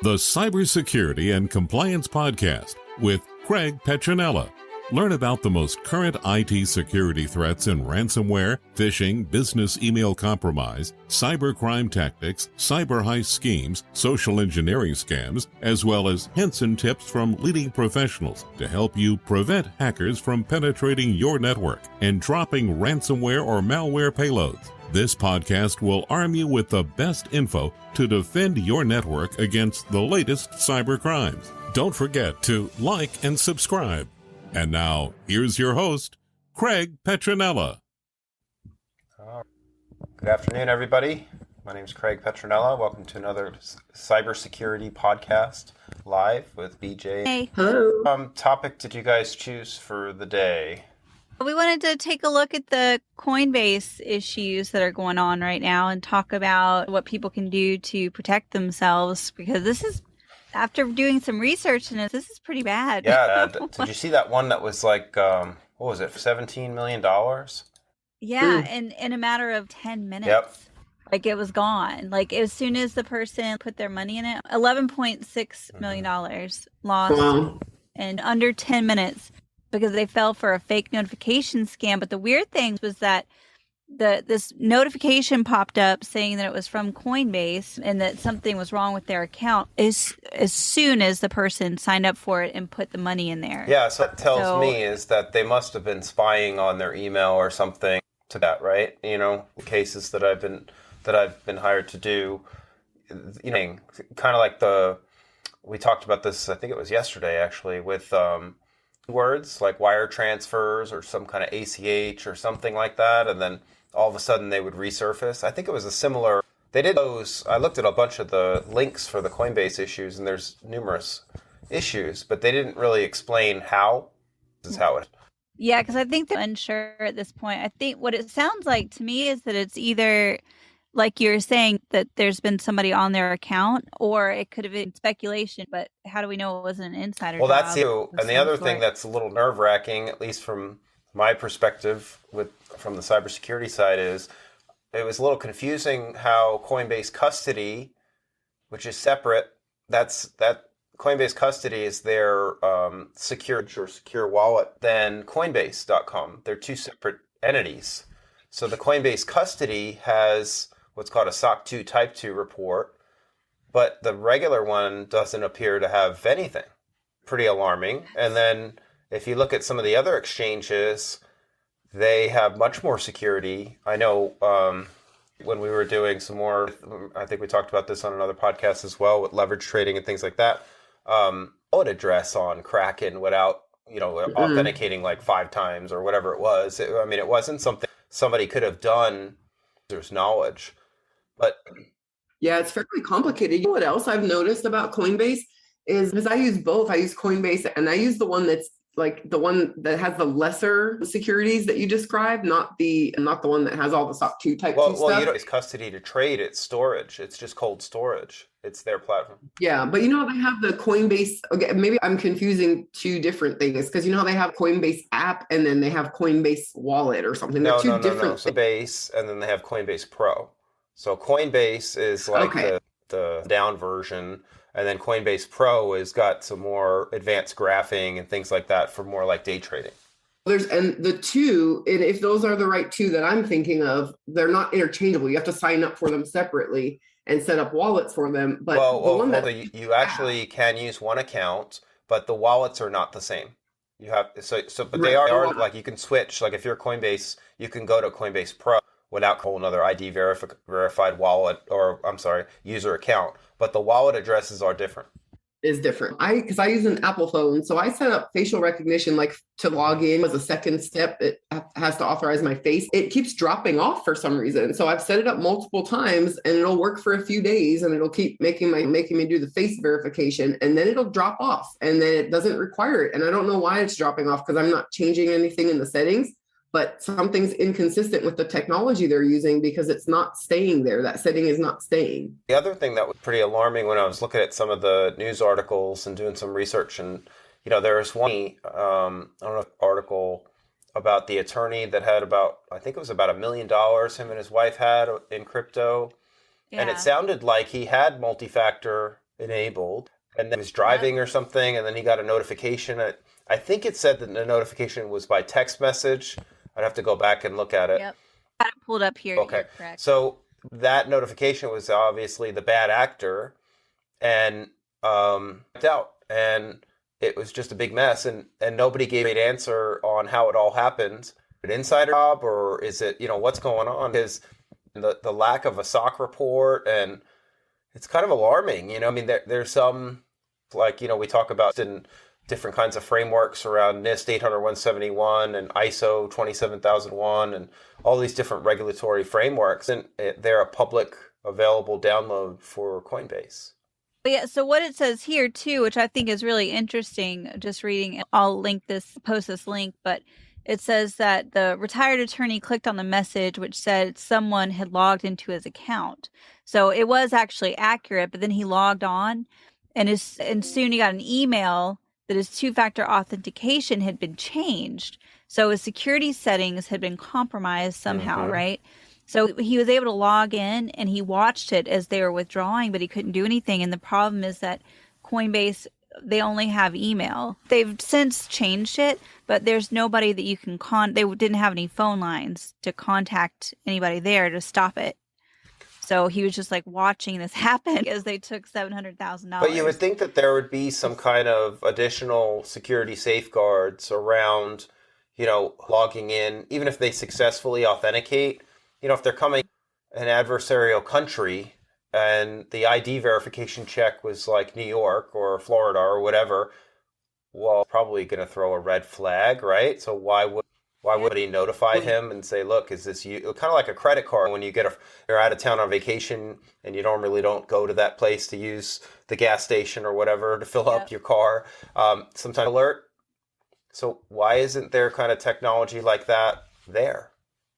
the Cybersecurity and Compliance Podcast with Craig Petronella. Learn about the most current IT security threats in ransomware, phishing, business email compromise, cybercrime tactics, cyber heist schemes, social engineering scams, as well as hints and tips from leading professionals to help you prevent hackers from penetrating your network and dropping ransomware or malware payloads. This podcast will arm you with the best info to defend your network against the latest cyber crimes. Don't forget to like and subscribe. And now, here's your host, Craig Petronella. Good afternoon, everybody. My name is Craig Petronella. Welcome to another Cybersecurity podcast live with BJ. Hey. Hello. Topic did you guys choose for the day? We wanted to take a look at the Coinbase issues that are going on right now and talk about what people can do to protect themselves, because this is, after doing some research in it, this is pretty bad. Yeah. Did you see that one that was like, what was it, $17 million? Yeah, in a matter of 10 minutes. Yep. Like, it was gone. Like, as soon as the person put their money in it, $11.6 million lost in under 10 minutes because they fell for a fake notification scam. But the weird thing was that this notification popped up saying that it was from Coinbase and that something was wrong with their account as soon as the person signed up for it and put the money in there. Yeah, so it tells me is that they must have been spying on their email or something to that, right? You know, cases that I've been hired to do, you know, kind of like we talked about this, I think it was yesterday actually, with words like wire transfers or some kind of ACH or something like that, and then all of a sudden they would resurface. I think it was a similar, they did those, I looked at a bunch of the links for the Coinbase issues, and there's numerous issues, but they didn't really explain how. This is how it. Yeah, because I think they're unsure at this point. I think what it sounds like to me is that it's either, like you're saying, that there's been somebody on their account, or it could have been speculation, but how do we know it wasn't an insider Well, job that's you. And the other thing that's a little nerve-wracking, at least from my perspective from the cybersecurity side, is it was a little confusing how Coinbase custody, which is separate, that Coinbase custody is their secure wallet than Coinbase.com. They're two separate entities. So the Coinbase custody has what's called a SOC 2 Type 2 report, but the regular one doesn't appear to have anything. Pretty alarming. And then if you look at some of the other exchanges, they have much more security. I know when we were doing some more, I think we talked about this on another podcast as well, with leverage trading and things like that, wallet address on Kraken without, authenticating like 5 times or whatever it was. It wasn't something somebody could have done. There's knowledge. But yeah, it's fairly complicated. You know what else I've noticed about Coinbase is, because I use both. I use Coinbase and I use the one that's like the one that has the lesser securities that you described, not the one that has all the SOC 2 type 2 stuff. Well, it's custody to trade. It's storage. It's just cold storage. It's their platform. Yeah, but they have the Coinbase. Okay, maybe I'm confusing two different things, because they have Coinbase app and then they have Coinbase wallet or something. They're two different things. Coinbase, and then they have Coinbase Pro. So Coinbase is like the down version, and then Coinbase Pro has got some more advanced graphing and things like that for more like day trading. And the two, and if those are the right two that I'm thinking of, they're not interchangeable. You have to sign up for them separately and set up wallets for them. But you actually can use one account, but the wallets are not the same. You have but they are like, you can switch. Like if you're Coinbase, you can go to Coinbase Pro without a whole another ID verified wallet, or user account. But the wallet addresses are different. Is different. Because I use an Apple phone, so I set up facial recognition like to log in as a second step. It has to authorize my face. It keeps dropping off for some reason. So I've set it up multiple times, and it'll work for a few days, and it'll keep making me do the face verification, and then it'll drop off, and then it doesn't require it. And I don't know why it's dropping off, because I'm not changing anything in the settings. But something's inconsistent with the technology they're using, because it's not staying there. That setting is not staying. The other thing that was pretty alarming when I was looking at some of the news articles and doing some research, and there was one article about the attorney that had I think it was about $1 million him and his wife had in crypto. Yeah. And it sounded like he had multi-factor enabled, and then he was driving or something, and then he got a notification. I think it said that the notification was by text message. I'd have to go back and look at it. Yep. Got it pulled up here. Okay. You're correct. So that notification was obviously the bad actor and out. And it was just a big mess. And nobody gave an answer on how it all happened. An insider job, or is it, what's going on? Is the lack of a SOC report, and it's kind of alarming. There's some, we talk about in different kinds of frameworks around NIST 800-171 and ISO 27001 and all these different regulatory frameworks. And they're a public available download for Coinbase. Yeah, so what it says here too, which I think is really interesting, just reading, I'll post this link, but it says that the retired attorney clicked on the message which said someone had logged into his account. So it was actually accurate, but then he logged on and soon he got an email that his two-factor authentication had been changed. So his security settings had been compromised somehow, right? So he was able to log in and he watched it as they were withdrawing, but he couldn't do anything. And the problem is that Coinbase, they only have email. They've since changed it, but there's nobody that you can they didn't have any phone lines to contact anybody there to stop it. So he was just watching this happen as they took $700,000. But you would think that there would be some kind of additional security safeguards around, logging in, even if they successfully authenticate. If they're coming an adversarial country and the ID verification check was like New York or Florida or whatever, well, probably going to throw a red flag, right? So why would he notify him and say, look, is this you? Kind of like a credit card. When you're out of town on vacation and you don't go to that place to use the gas station or whatever to fill up your car, sometimes alert. So why isn't there kind of technology like that there?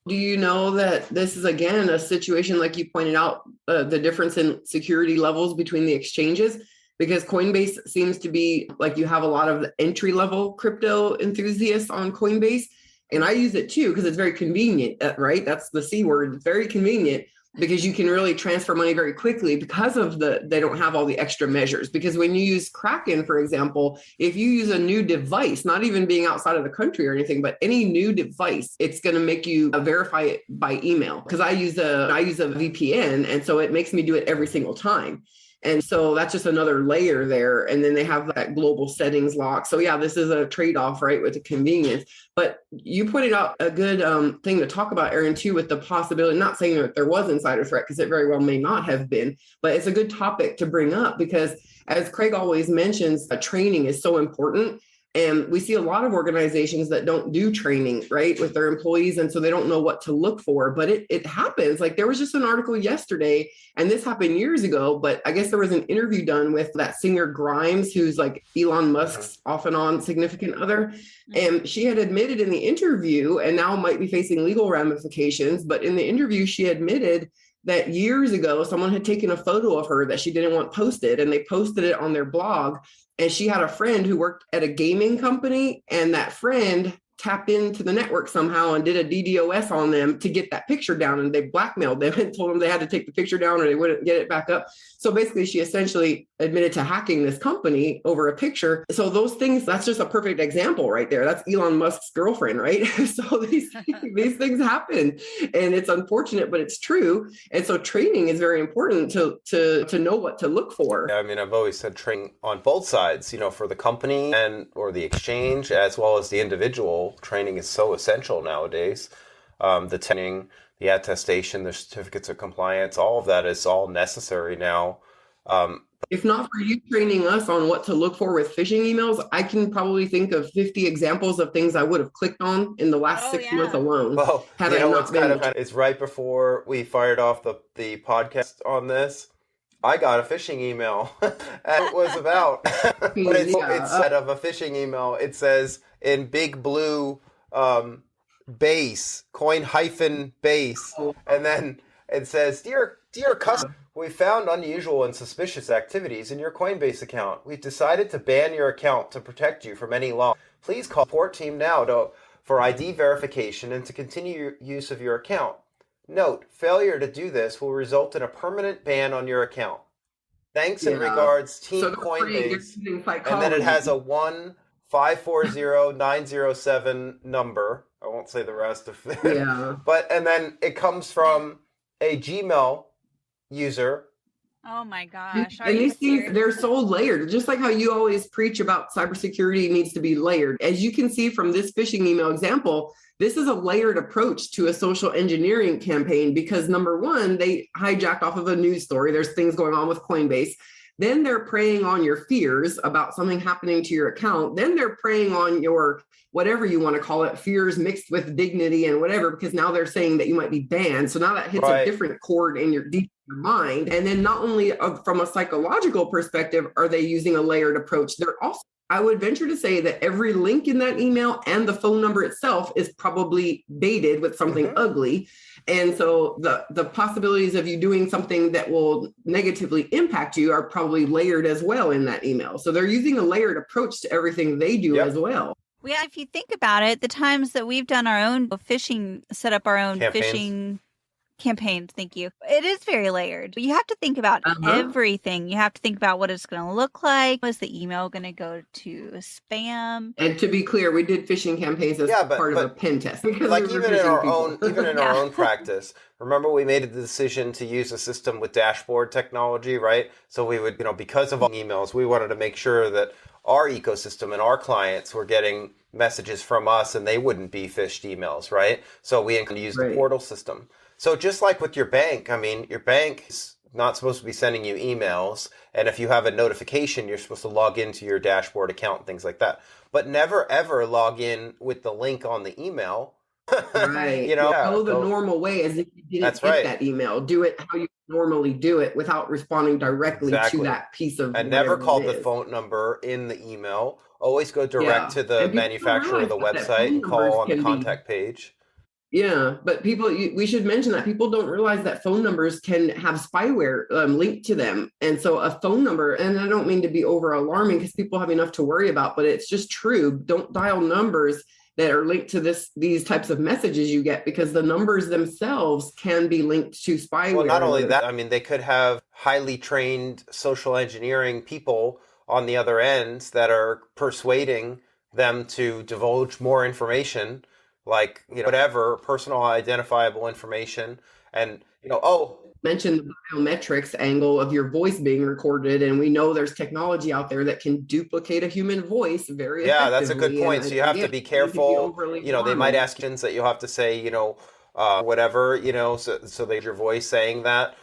Do you know that this is, again, a situation, like you pointed out, the difference in security levels between the exchanges? Because Coinbase seems to be you have a lot of entry-level crypto enthusiasts on Coinbase. And I use it too, because it's very convenient, right? That's the C word. It's very convenient because you can really transfer money very quickly because they don't have all the extra measures. Because when you use Kraken, for example, if you use a new device, not even being outside of the country or anything, but any new device, it's going to make you verify it by email. Because I use a VPN, and so it makes me do it every single time. And so that's just another layer there. And then they have that global settings lock. So yeah, this is a trade-off, right, with the convenience. But you pointed out a good thing to talk about, Erin, too, with the possibility, not saying that there was insider threat, because it very well may not have been, but it's a good topic to bring up because, as Craig always mentions, training is so important. And we see a lot of organizations that don't do training, right, with their employees. And so they don't know what to look for. But it happens. There was just an article yesterday, and this happened years ago, but I guess there was an interview done with that singer Grimes, who's Elon Musk's off and on significant other. And she had admitted in the interview, and now might be facing legal ramifications, but in the interview, she admitted that years ago, someone had taken a photo of her that she didn't want posted, and they posted it on their blog. And she had a friend who worked at a gaming company, and that friend tapped into the network somehow and did a DDoS on them to get that picture down. And they blackmailed them and told them they had to take the picture down or they wouldn't get it back up. So basically, she essentially admitted to hacking this company over a picture. So those things, that's just a perfect example right there. That's Elon Musk's girlfriend, right? So these things happen, and it's unfortunate, but it's true. And so training is very important to know what to look for. Yeah, I've always said training on both sides, for the company or the exchange, as well as the individual. Training is so essential nowadays. The training, the attestation, the certificates of compliance, all of that is all necessary now. If not for you training us on what to look for with phishing emails, I can probably think of 50 examples of things I would have clicked on in the last 6 months alone. Well, it's right before we fired off the podcast on this. I got a phishing email, and it was about, but instead of a phishing email, it says in big blue base, coin-base, and then it says, Dear customer, we found unusual and suspicious activities in your Coinbase account. We've decided to ban your account to protect you from any loss. Please call the support team now for ID verification and to continue your use of your account. Note, failure to do this will result in a permanent ban on your account. Thanks in regards, Team So they're Coinbase. using psychology. And then it has a 1540907 number. I won't say the rest of it. Yeah. And then it comes from a Gmail user. Oh my gosh. And these things, they're so layered, just like how you always preach about cybersecurity needs to be layered. As you can see from this phishing email example, this is a layered approach to a social engineering campaign because number one, they hijacked off of a news story. There's things going on with Coinbase. Then they're preying on your fears about something happening to your account. Then they're preying on your, whatever you want to call it, fears mixed with dignity and whatever, because now they're saying that you might be banned. So now that hits a different chord in your deep mind. And then not only from a psychological perspective, are they using a layered approach? They're also, I would venture to say that every link in that email and the phone number itself is probably baited with something ugly. And so the possibilities of you doing something that will negatively impact you are probably layered as well in that email. So they're using a layered approach to everything they do as well. Yeah, if you think about it, the times that we've done our own phishing, set up our own phishing campaigns, thank you. It is very layered. You have to think about everything. You have to think about what it's going to look like. Was the email going to go to spam? And to be clear, we did phishing campaigns as part of a pen test. Like even in our own practice, remember we made the decision to use a system with dashboard technology, right? So we would, because of emails, we wanted to make sure that our ecosystem and our clients were getting messages from us and they wouldn't be phished emails, right? So we used the portal system. So just like with your bank, I mean, your bank is not supposed to be sending you emails. And if you have a notification, you're supposed to log into your dashboard account and things like that. But never, ever log in with the link on the email. Right. Go the normal way as if you didn't get that email. Do it how you normally do it without responding directly to that piece of and never call the phone number in the email. Always go direct to the manufacturer of the website and call on the contact page. Yeah, but we should mention that people don't realize that phone numbers can have spyware linked to them. And so a phone number, and I don't mean to be over alarming because people have enough to worry about, but it's just true. Don't dial numbers that are linked to these types of messages you get because the numbers themselves can be linked to spyware. Well, not only that, I mean, they could have highly trained social engineering people on the other end that are persuading them to divulge more information, like, whatever, personal identifiable information. And, mentioned the biometrics angle of your voice being recorded. And we know there's technology out there that can duplicate a human voice very effectively. Yeah, that's a good point. So you have to be careful. They might ask questions that you'll have to say, whatever, so there's your voice saying that.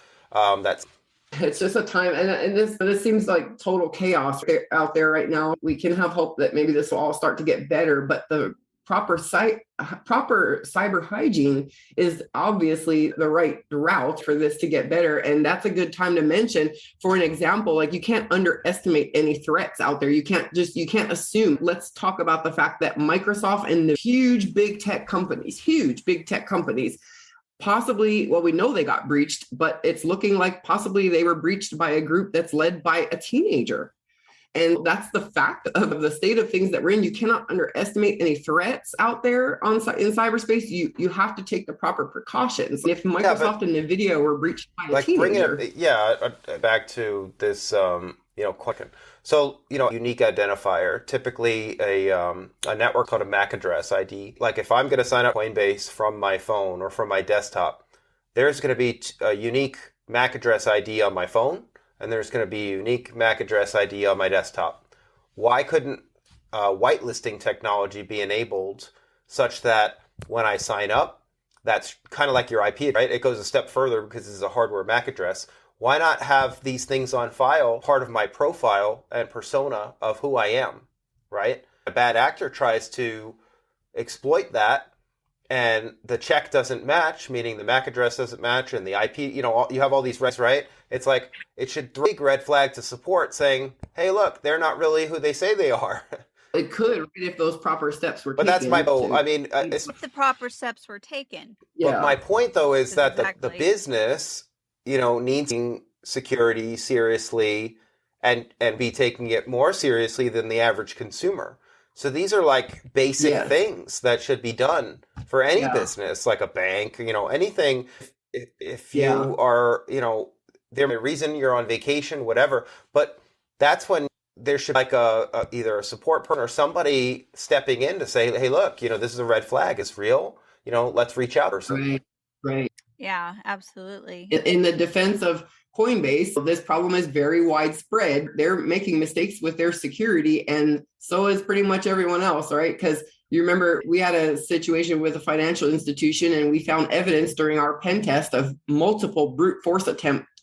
It's just a time, and this seems like total chaos out there right now. We can have hope that maybe this will all start to get better, but the proper cyber hygiene is obviously the right route for this to get better. And that's a good time to mention, for an example, like you can't underestimate any threats out there. You can't assume. Let's talk about the fact that Microsoft and the huge big tech companies, possibly, well, we know they got breached, but it's looking like possibly they were breached by a group that's led by a teenager. And that's the fact of the state of things that we're in. You cannot underestimate any threats out there in cyberspace. You have to take the proper precautions. If Microsoft and NVIDIA were breached by a teenager. Back to this, question. So, unique identifier, typically a network called a MAC address ID. Like if I'm going to sign up Coinbase from my phone or from my desktop, there's going to be a unique MAC address ID on my phone. And there's going to be a unique MAC address ID on my desktop. Why couldn't whitelisting technology be enabled such that when I sign up, that's kind of like your IP, right? It goes a step further because this is a hardware MAC address. Why not have these things on file, part of my profile and persona of who I am, right? A bad actor tries to exploit that, and the check doesn't match, meaning the MAC address doesn't match, and the IP, you have all these risks, right? It's like, it should throw a red flag to support saying, hey, look, they're not really who they say they are. It could, if those proper steps were taken. But that's my goal. I mean, if the proper steps were taken. But my point, though, is that the business, needs security seriously and be taking it more seriously than the average consumer. So these are like basic things that should be done for any business, like a bank, anything. If you are, There may be a reason you're on vacation, whatever, but that's when there should be like either a support person or somebody stepping in to say, hey, look, this is a red flag. It's real. Let's reach out or something. Right. Yeah, absolutely. In the defense of Coinbase, this problem is very widespread. They're making mistakes with their security, and so is pretty much everyone else, right? Because you remember we had a situation with a financial institution, and we found evidence during our pen test of multiple brute force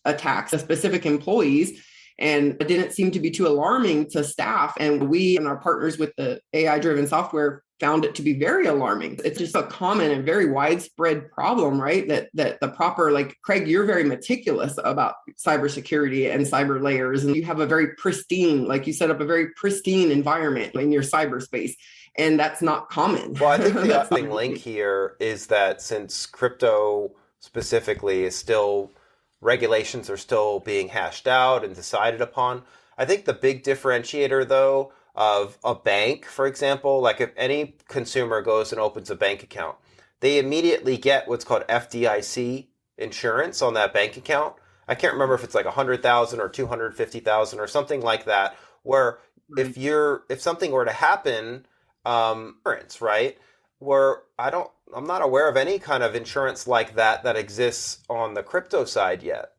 attacks of specific employees. And it didn't seem to be too alarming to staff. And we and our partners with the AI-driven software found it to be very alarming. It's just a common and very widespread problem, right? That the proper, like Craig, you're very meticulous about cybersecurity and cyber layers. And you have a very pristine, like you set up a very pristine environment in your cyberspace. And that's not common. Well, I think the other link here is that since crypto specifically is still, regulations are still being hashed out and decided upon. I think the big differentiator, though, of a bank, for example, like if any consumer goes and opens a bank account, they immediately get what's called FDIC insurance on that bank account. I can't remember if it's like 100,000 or 250,000 or something like that, where if something were to happen, insurance, right? Where I'm not aware of any kind of insurance like that exists on the crypto side yet.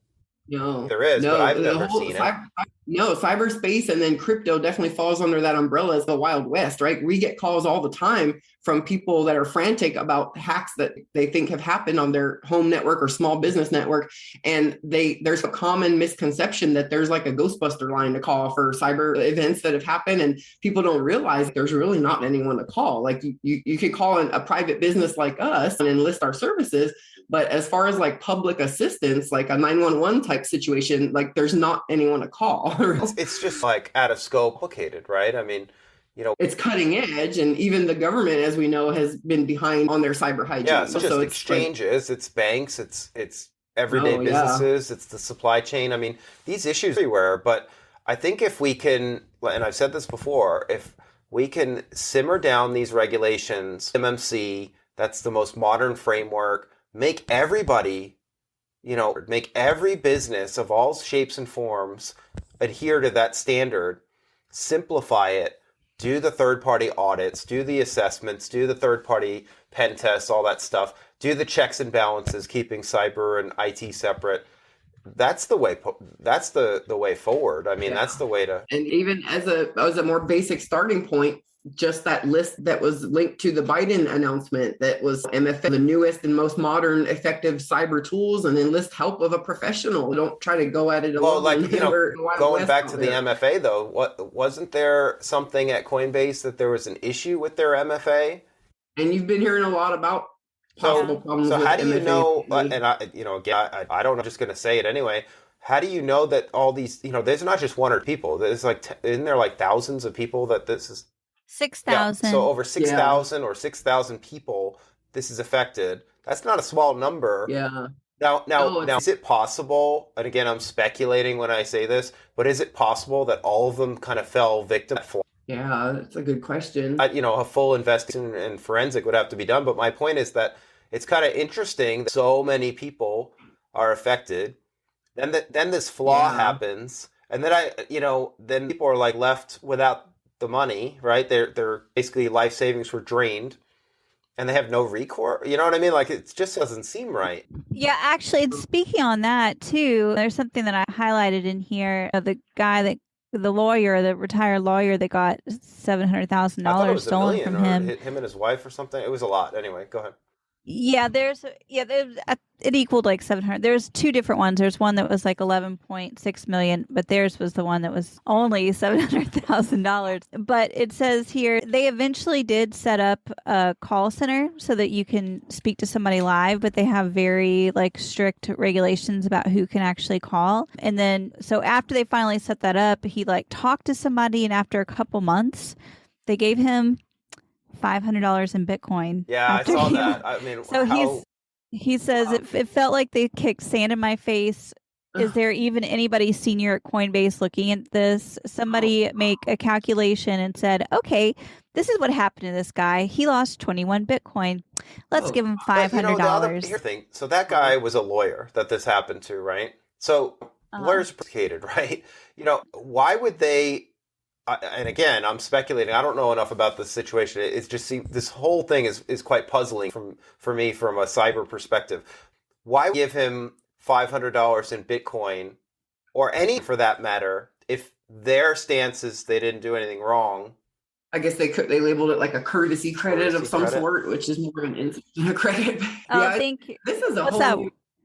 No, there is, but I've never seen it. No, cyberspace and then crypto definitely falls under that umbrella as the Wild West, right? We get calls all the time from people that are frantic about hacks that they think have happened on their home network or small business network. And there's a common misconception that there's like a Ghostbuster line to call for cyber events that have happened. And people don't realize there's really not anyone to call. Like you could call a private business like us and enlist our services. But as far as like public assistance, like a 911 type situation, like there's not anyone to call. It's just like out of scope, complicated, right? I mean, it's cutting edge, and even the government, as we know, has been behind on their cyber hygiene. Yeah, so it's exchanges, it's banks, it's everyday businesses, it's the supply chain. I mean, these issues are everywhere. But I think if we can, and I've said this before, if we can simmer down these regulations, CMMC, that's the most modern framework, make everybody, make every business of all shapes and forms adhere to that standard, simplify it, do the third-party audits, do the assessments, do the third-party pen tests, all that stuff, do the checks and balances, keeping cyber and IT separate. That's the way. That's the way forward. I mean, that's the way to. And even as a more basic starting point, just that list that was linked to the Biden announcement that was MFA, the newest and most modern effective cyber tools, and enlist help of a professional. Don't try to go at it alone. Well, going back to the MFA though, wasn't there something at Coinbase that there was an issue with their MFA? And you've been hearing a lot about possible problems. So with how do you MFA. know? And again, I don't know. I'm just going to say it anyway. How do you know that all these? There's not just one or people. There's isn't there like thousands of people that this is. 6,000. Yeah, so over 6,000 or 6,000 people, this is affected. That's not a small number. Yeah. Now, is it possible, and again, I'm speculating when I say this, but is it possible that all of them kind of fell victim to fraud? Yeah, that's a good question. A full investigation and forensic would have to be done. But my point is that it's kind of interesting that so many people are affected. Then this flaw happens. And then then people are like left without the money, right? Their basically life savings were drained, and they have no recourse. You know what I mean? Like it just doesn't seem right. Yeah, actually, speaking on that too, there's something that I highlighted in here of the guy the retired lawyer that got $700,000 stolen from him. Him and his wife or something. It was a lot. Anyway, go ahead. Yeah, it equaled like 700. There's two different ones. There's one that was like 11.6 million, but theirs was the one that was only $700,000. But it says here they eventually did set up a call center so that you can speak to somebody live, but they have very strict regulations about who can actually call. And then so after they finally set that up, he talked to somebody, and after a couple months, they gave him $500 in Bitcoin. Yeah, I saw that. I mean, so he says it felt like they kicked sand in my face. Is there even anybody senior at Coinbase looking at this? Somebody make a calculation and said, okay, this is what happened to this guy. He lost 21 Bitcoin. Let's give him $500. Here's the thing. So that guy was a lawyer that this happened to, right? So lawyers are sophisticated, right? Why would they? And again, I'm speculating. I don't know enough about this situation. It's just this whole thing is quite puzzling for me from a cyber perspective. Why give him $500 in Bitcoin, or any for that matter, if their stance is they didn't do anything wrong? I guess they labeled it like a courtesy credit of some sort, which is more of an institutional credit. Oh, thank you. This is what's that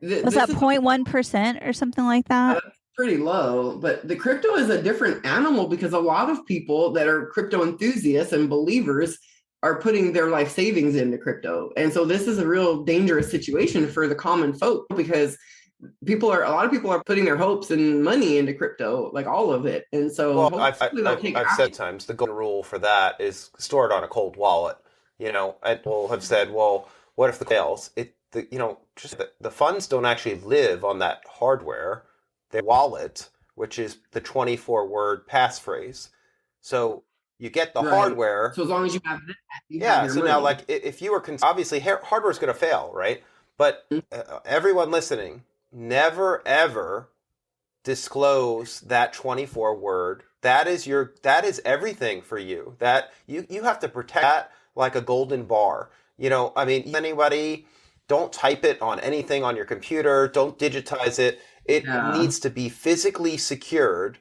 0.1% or something like that? Pretty low, but the crypto is a different animal because a lot of people that are crypto enthusiasts and believers are putting their life savings into crypto. And so this is a real dangerous situation for the common folk because a lot of people are putting their hopes and money into crypto, like all of it. And so I've said times the golden rule for that is store it on a cold wallet. People have said, well, what if the fails? The funds don't actually live on that hardware. Their wallet, which is the 24-word passphrase. So you get the hardware. So as long as you have that, have your money. Now, like if you were obviously hardware is going to fail, right? But everyone listening, never ever disclose that 24-word. That is everything for you. That you have to protect that like a golden bar. Anybody, don't type it on anything on your computer. Don't digitize it. It needs to be physically secured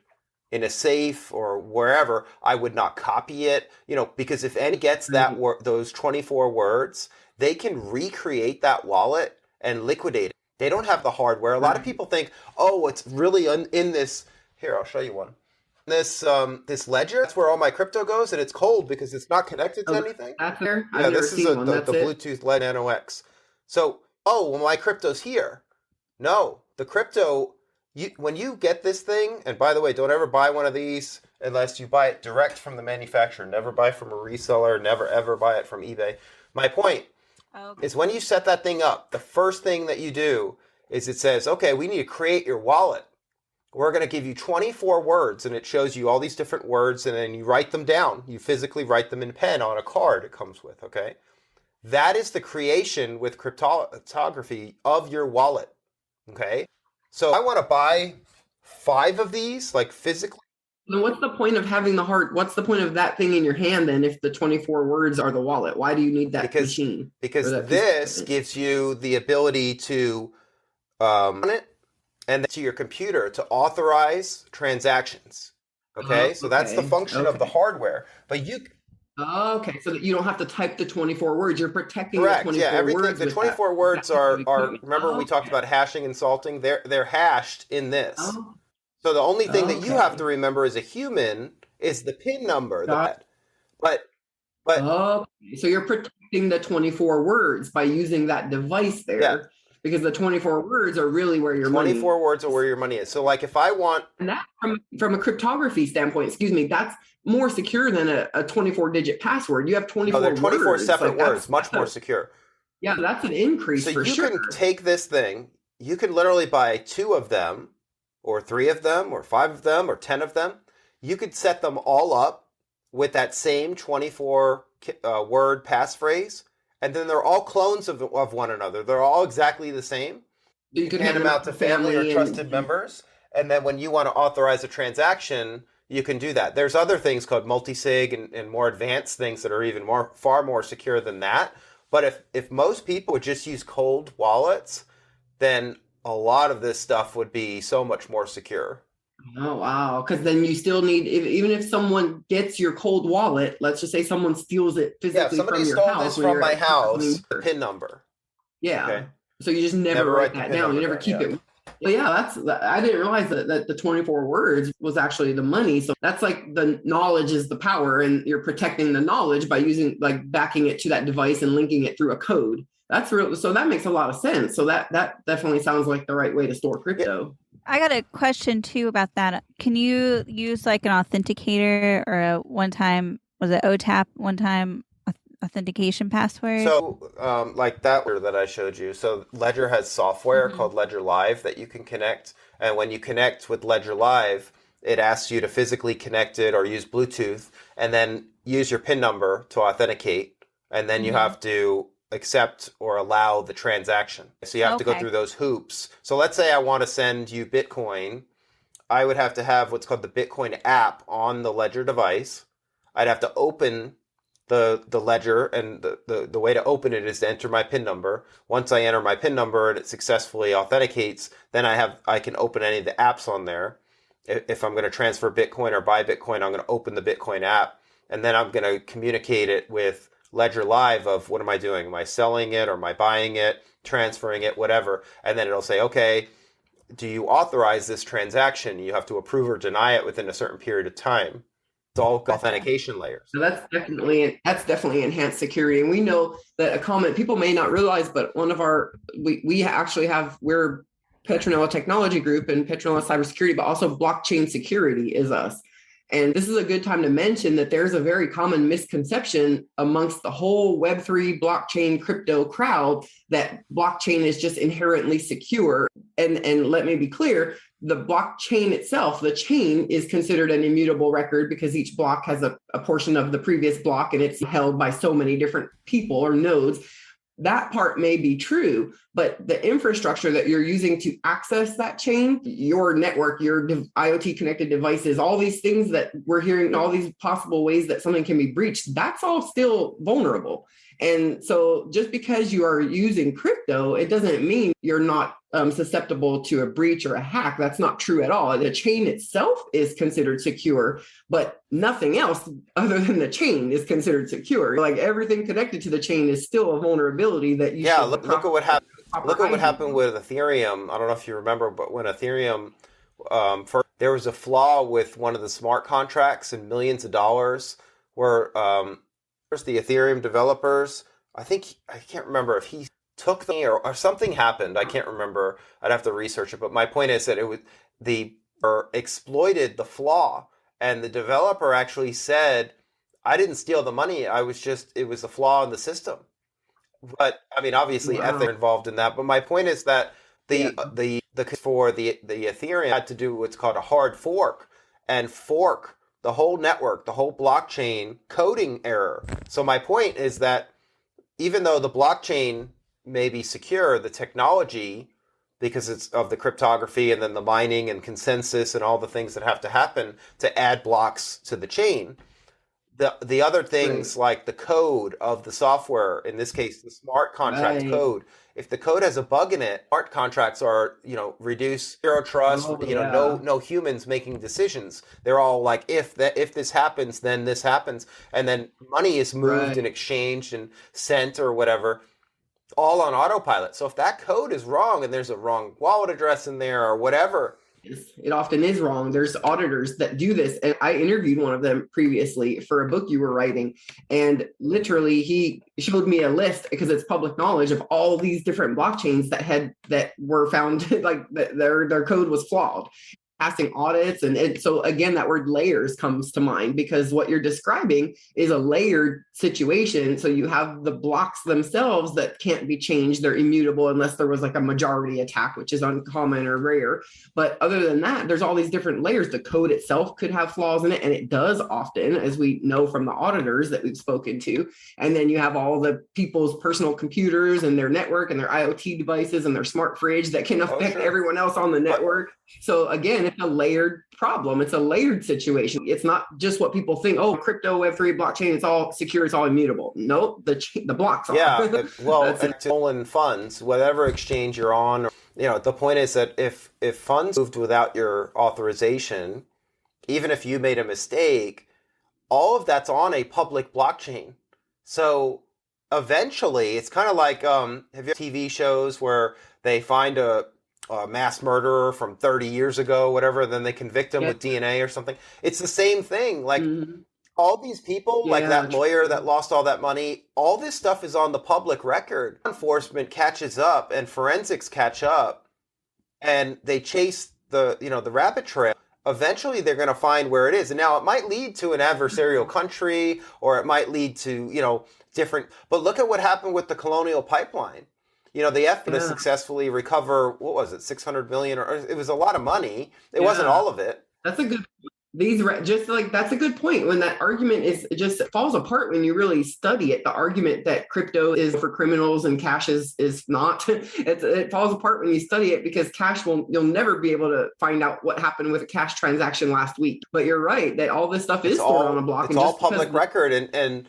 in a safe or wherever. I would not copy it, because if any gets that those 24 words, they can recreate that wallet and liquidate it. They don't have the hardware. A lot of people think, oh, it's really in this. Here, I'll show you one. This ledger, that's where all my crypto goes, and it's cold because it's not connected to anything. That's there? Yeah, this is the Bluetooth LED Nano X. So, my crypto's here. No, the crypto, when you get this thing, and by the way, don't ever buy one of these unless you buy it direct from the manufacturer. Never buy from a reseller. Never, ever buy it from eBay. My point is when you set that thing up, the first thing that you do is it says, okay, we need to create your wallet. We're going to give you 24 words, and it shows you all these different words, and then you write them down. You physically write them in pen on a card it comes with, okay? That is the creation with cryptography of your wallet. Okay, so I want to buy 5 of these, like physically. Then what's the point of having what's the point of that thing in your hand then if the 24 words are the wallet? Why do you need that machine? Because this gives you the ability to run it and to your computer to authorize transactions. Okay, so that's the function of the hardware. But okay, so that you don't have to type the 24 words. You're protecting the 24 everything. Words. The 24 words are remember we talked about hashing and salting? They're hashed in this. Oh. So the only thing that you have to remember as a human is the PIN number. But so you're protecting the 24 words by using that device there. Yeah. Because the 24 words are really where your 24 words are where your money is. So like if I want... And that from a cryptography standpoint, that's more secure than a 24-digit password. You have 24 words. They're 24 separate words, much more secure. Yeah, that's an increase for sure. So you can take this thing, you can literally buy 2 of them, or 3 of them, or 5 of them, or 10 of them. You could set them all up with that same 24-word passphrase. And then they're all clones of one another. They're all exactly the same. You can hand them out to family or trusted members. And then when you want to authorize a transaction, you can do that. There's other things called multi-sig and more advanced things that are even far more secure than that. But if most people would just use cold wallets, then a lot of this stuff would be so much more secure. Oh, wow. Because then you still need, even if someone gets your cold wallet, let's just say someone steals it physically from your house. Somebody stole this from my house, the PIN number. Yeah. Okay. So you just never write that down. You never keep it. But I didn't realize that the 24 words was actually the money. So that's like the knowledge is the power, and you're protecting the knowledge by backing it to that device and linking it through a code. That's real. So that makes a lot of sense. So that definitely sounds like the right way to store crypto. Yeah. I got a question too about that. Can you use like an authenticator or a one-time, was it OTAP, one-time authentication password? So like that that I showed you. So Ledger has software called Ledger Live that you can connect. And when you connect with Ledger Live, it asks you to physically connect it or use Bluetooth and then use your PIN number to authenticate. And then you have to accept or allow the transaction. So you have to go through those hoops. So let's say I want to send you Bitcoin I would have to have what's called the Bitcoin app on the Ledger device. I'd have to open the ledger, and the way to open it is to enter my PIN number. Once I enter my PIN number and it successfully authenticates, then I can open any of the apps on there. If I'm going to transfer Bitcoin or buy Bitcoin, I'm going to open the Bitcoin app, and then I'm going to communicate it with Ledger Live of what am I doing? Am I selling it, or am I buying it, transferring it, whatever? And then it'll say, okay, do you authorize this transaction? You have to approve or deny it within a certain period of time. It's all authentication layers. So that's definitely enhanced security. And we know that a comment people may not realize, but one of we actually have, we're Petronella Technology Group and Petronella Cybersecurity, but also blockchain security is us. And this is a good time to mention that there's a very common misconception amongst the whole Web3 blockchain crypto crowd that blockchain is just inherently secure. And let me be clear, the blockchain itself, the chain, is considered an immutable record because each block has a portion of the previous block and it's held by so many different people or nodes. That part may be true, but the infrastructure that you're using to access that chain, your network, your IoT connected devices, all these things that we're hearing, all these possible ways that something can be breached, that's all still vulnerable. And so just because you are using crypto, it doesn't mean you're not susceptible to a breach or a hack. That's not true at all. The chain itself is considered secure, but nothing else other than the chain is considered secure. Like everything connected to the chain is still a vulnerability that you look at what happened. Look at what happened with Ethereum. I don't know if you remember, but when Ethereum first, there was a flaw with one of the smart contracts and millions of dollars where the Ethereum developers, I can't remember if he took them or something happened. I can't remember. I'd have to research it. But my point is that exploited the flaw, and the developer actually said, "I didn't steal the money. It was a flaw in the system." But I mean, obviously, ethics involved in that. But my point is that the Ethereum had to do what's called a hard fork and fork the whole network, the whole blockchain coding error. So my point is that even though the blockchain may be secure, the technology, because it's of the cryptography and then the mining and consensus and all the things that have to happen to add blocks to the chain, the other things like the code of the software, in this case, the smart contract code, if the code has a bug in it, smart contracts are, reduce zero trust, no humans making decisions. They're all like, if this happens, then this happens. And then money is moved and exchanged and sent or whatever, all on autopilot. So if that code is wrong and there's a wrong wallet address in there or whatever, it often is wrong. There's auditors that do this. And I interviewed one of them previously for a book you were writing. And literally he showed me a list, because it's public knowledge, of all these different blockchains that were found like their code was flawed, passing audits. And so again, that word layers comes to mind, because what you're describing is a layered situation. So you have the blocks themselves that can't be changed. They're immutable unless there was like a majority attack, which is uncommon or rare. But other than that, there's all these different layers. The code itself could have flaws in it, and it does often, as we know from the auditors that we've spoken to. And then you have all the people's personal computers and their network and their IoT devices and their smart fridge that can affect everyone else on the network. So again, it's a layered problem. It's a layered situation. It's not just what people think, oh, crypto, Web3, blockchain, it's all secure, it's all immutable. No, the blocks are. Yeah, well, stolen funds, whatever exchange you're on, the point is that if funds moved without your authorization, even if you made a mistake, all of that's on a public blockchain. So eventually, it's kind of like, have you TV shows where they find a mass murderer from 30 years ago, whatever, then they convict him with DNA or something. It's the same thing. Like all these people, like that lawyer that lost all that money, all this stuff is on the public record. Enforcement catches up and forensics catch up, and they chase the rabbit trail. Eventually they're going to find where it is. And now it might lead to an adversarial country, or it might lead to, different, but look at what happened with the Colonial Pipeline. The FBI to successfully recover, what was it, 600 million, or it was a lot of money. It wasn't all of it. That's a good point. Just like, that's a good point. When that argument is just falls apart when you really study it, the argument that crypto is for criminals and cash is not, it falls apart when you study it, because you'll never be able to find out what happened with a cash transaction last week. But you're right that all this stuff is stored on a block. It's all public record, and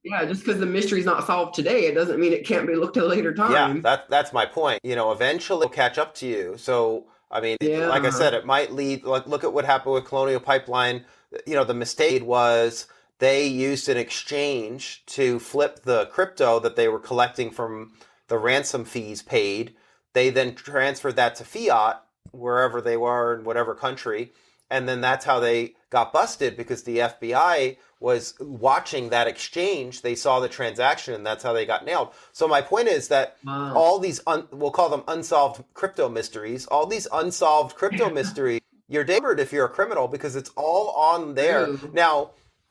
yeah, just because the mystery's not solved today, it doesn't mean it can't be looked at a later time. Yeah, that's my point. Eventually it'll catch up to you. So, I mean, like I said, it might lead, like, look at what happened with Colonial Pipeline. The mistake was they used an exchange to flip the crypto that they were collecting from the ransom fees paid. They then transferred that to fiat, wherever they were in whatever country. And then that's how they got busted, because the FBI was watching that exchange. They saw the transaction, and that's how they got nailed. So my point is that all these, we'll call them unsolved crypto mysteries, all these unsolved crypto mysteries, you're damned if you're a criminal, because it's all on there. Now,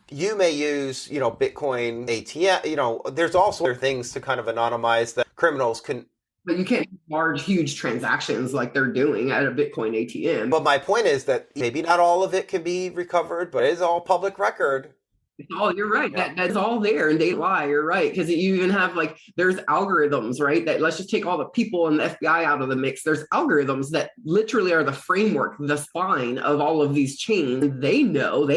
you may use, Bitcoin ATM, there's also other things to kind of anonymize that criminals can. But you can't do large, huge transactions like they're doing at a Bitcoin ATM. But my point is that maybe not all of it can be recovered, but it is all public record. You're right. Yeah. That's all there, and they lie. You're right, because you even have there's algorithms, right? That, let's just take all the people and the FBI out of the mix. There's algorithms that literally are the framework, the spine of all of these chains. They know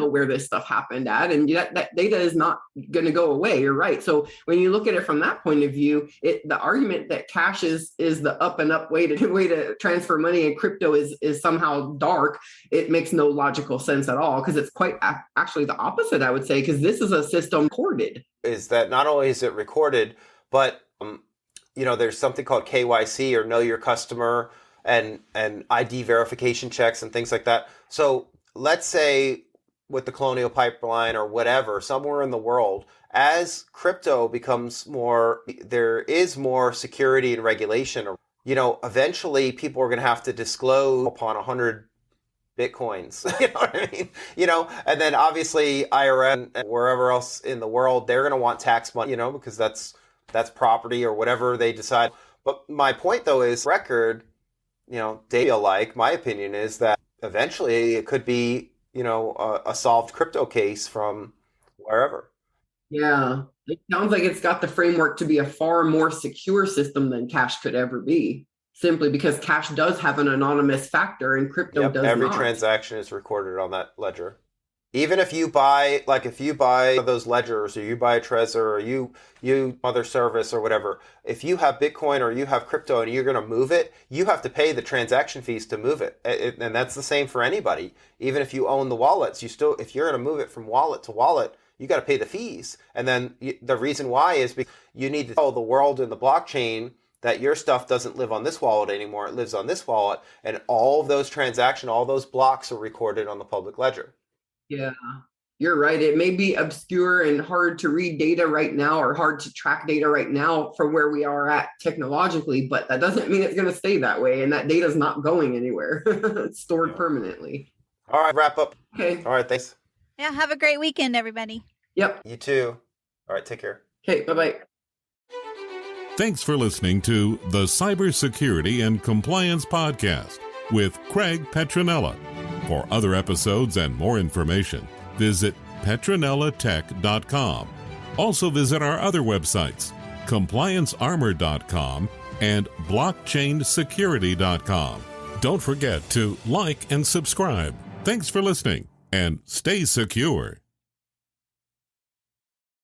where this stuff happened at, and that data is not going to go away. You're right. So when you look at it from that point of view, the argument that cash is the up and up way to transfer money and crypto is somehow dark, it makes no logical sense at all, because it's quite actually the opposite, I would say, because this is a system recorded. Is that not only is it recorded, but there's something called KYC, or know your customer, and ID verification checks and things like that. So let's say with the Colonial Pipeline or whatever, somewhere in the world, as crypto becomes there is more security and regulation, eventually people are going to have to disclose upon 100 Bitcoins, you know what I mean? And then obviously IRS and wherever else in the world, they're going to want tax money, because that's property or whatever they decide. But my point though is record, data, my opinion is that eventually it could be a solved crypto case from wherever. Yeah. It sounds like it's got the framework to be a far more secure system than cash could ever be, simply because cash does have an anonymous factor and crypto does every not. Transaction is recorded on that ledger. Even if you buy, those ledgers, or you buy a Trezor, or you other service or whatever, if you have Bitcoin or you have crypto and you're going to move it, you have to pay the transaction fees to move it. And that's the same for anybody. Even if you own the wallets, if you're going to move it from wallet to wallet, you got to pay the fees. And then the reason why is because you need to tell the world in the blockchain that your stuff doesn't live on this wallet anymore. It lives on this wallet. And all of those transactions, all those blocks are recorded on the public ledger. Yeah, you're right. It may be obscure and hard to read data right now, or hard to track data right now from where we are at technologically, but that doesn't mean it's going to stay that way. And that data is not going anywhere. It's stored permanently. All right, wrap up. Okay. All right, thanks. Yeah, have a great weekend, everybody. Yep. You too. All right, take care. Okay, bye-bye. Thanks for listening to the Cybersecurity and Compliance Podcast with Craig Petronella. For other episodes and more information, visit petronellatech.com. Also visit our other websites, compliancearmor.com and blockchainsecurity.com. Don't forget to like and subscribe. Thanks for listening, and stay secure.